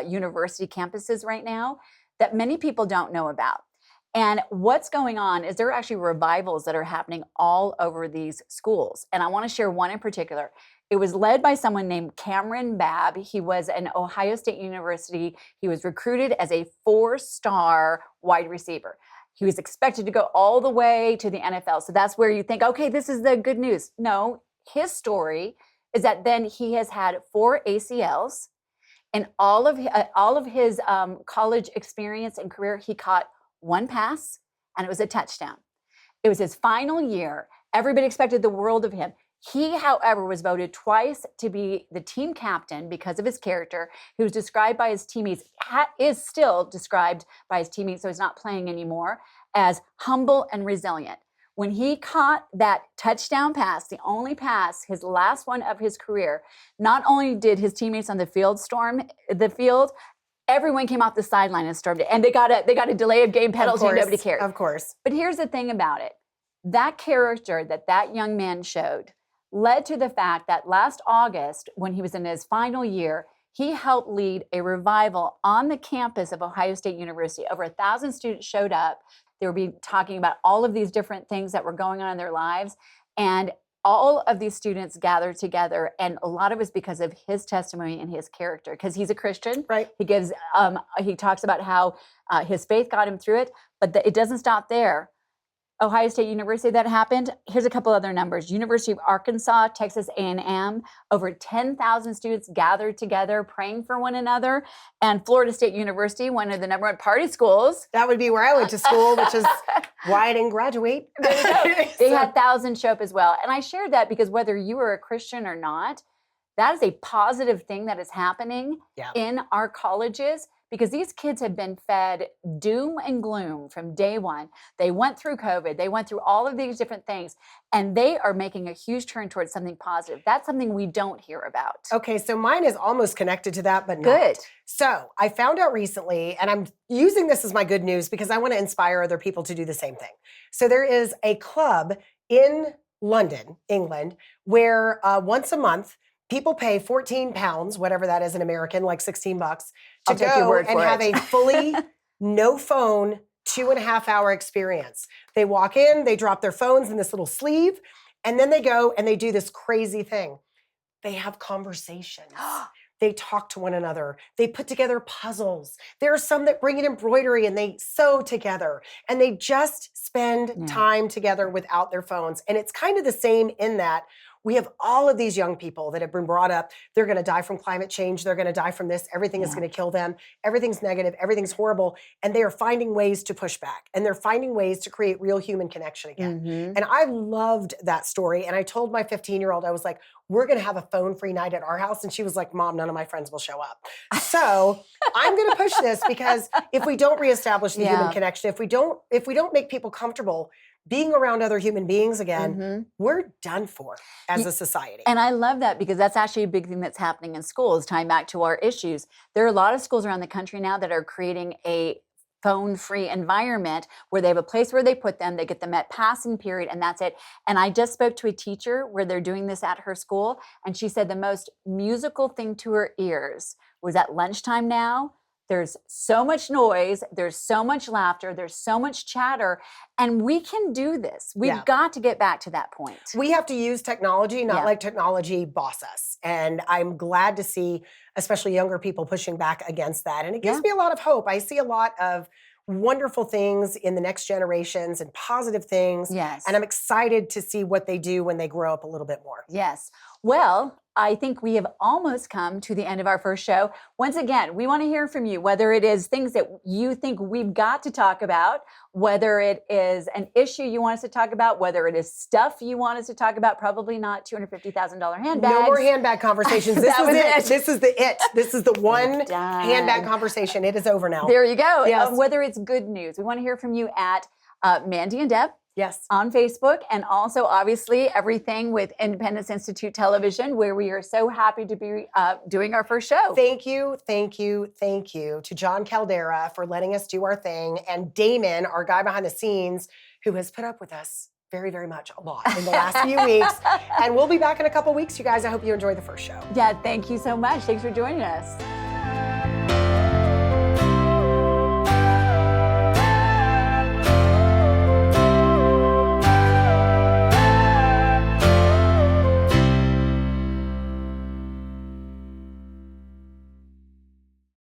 university campuses right now that many people don't know about. And what's going on is there are actually revivals that are happening all over these schools. And I want to share one in particular. It was led by someone named Cameron Babb. He was an Ohio State University. He was recruited as a 4-star wide receiver. He was expected to go all the way to the NFL. So that's where you think, okay, this is the good news. No, his story is that then he has had 4 ACLs. And all of his college experience and career, he caught 1 pass, and it was a touchdown. It was his final year. Everybody expected the world of him. He, however, was voted twice to be the team captain because of his character. He was described by his teammates, is still described by his teammates, so he's not playing anymore, as humble and resilient. When he caught that touchdown pass, the only pass, his last one of his career, not only did his teammates on the field storm the field, everyone came off the sideline and stormed it. And they got a delay of game penalty and nobody cared. Of course. But here's the thing about it. That character that young man showed led to the fact that last August, when he was in his final year, he helped lead a revival on the campus of Ohio State University. Over 1,000 students showed up. They would be talking about all of these different things that were going on in their lives. And all of these students gathered together, and a lot of it was because of his testimony and his character, because he's a Christian. Right. He talks about how his faith got him through it, but it doesn't stop there. Ohio State University, that happened. Here's a couple other numbers. University of Arkansas, Texas A&M, over 10,000 students gathered together praying for one another. And Florida State University, one of the number one party schools. That would be where I went to school, which is why I didn't graduate. There you go. They had thousands show up as well. And I shared that because whether you are a Christian or not, that is a positive thing that is happening in our colleges, because these kids have been fed doom and gloom from day one. They went through COVID. They went through all of these different things, and they are making a huge turn towards something positive. That's something we don't hear about. Okay, so mine is almost connected to that, but not. Good. So I found out recently, and I'm using this as my good news because I want to inspire other people to do the same thing. So there is a club in London, England, where once a month, people pay £14, whatever that is in American, like $16, to go and have a fully no phone 2.5 hour experience. They walk in, they drop their phones in this little sleeve, and then they go and they do this crazy thing. They have conversations. They talk to one another. They put together puzzles. There are some that bring in embroidery and they sew together, and they just spend time together without their phones. And it's kind of the same in that we have all of these young people that have been brought up. They're going to die from climate change. They're going to die from this. Everything is going to kill them. Everything's negative. Everything's horrible. And they are finding ways to push back. And they're finding ways to create real human connection again. And I loved that story. And I told my 15-year-old, I was like, we're going to have a phone-free night at our house. And she was like, Mom, none of my friends will show up. So I'm going to push this, because if we don't reestablish the human connection, if we don't make people comfortable being around other human beings again, we're done for as a society. And I love that, because that's actually a big thing that's happening in schools, tying back to our issues. There are a lot of schools around the country now that are creating a phone-free environment where they have a place where they put them, they get them at passing period, and that's it. And I just spoke to a teacher where they're doing this at her school, and she said the most musical thing to her ears was at lunchtime now. There's so much noise, there's so much laughter, there's so much chatter, and we can do this. We've got to get back to that point. We have to use technology, not let technology boss us. And I'm glad to see, especially younger people, pushing back against that. And it gives me a lot of hope. I see a lot of wonderful things in the next generations and positive things. Yes. And I'm excited to see what they do when they grow up a little bit more. Yes. Well, I think we have almost come to the end of our first show. Once again, we want to hear from you, whether it is things that you think we've got to talk about, whether it is an issue you want us to talk about, whether it is stuff you want us to talk about, probably not $250,000 handbags. No more handbag conversations. This is it. This is the it. This is the one handbag conversation. It is over now. There you go. Yes. Whether it's good news. We want to hear from you at Mandy and Deb. Yes. On Facebook, and also obviously everything with Independence Institute Television, where we are so happy to be doing our first show. Thank you to John Caldera for letting us do our thing, and Damon, our guy behind the scenes, who has put up with us very, very much a lot in the last few weeks. And we'll be back in a couple weeks, you guys. I hope you enjoyed the first show. Yeah, thank you so much. Thanks for joining us.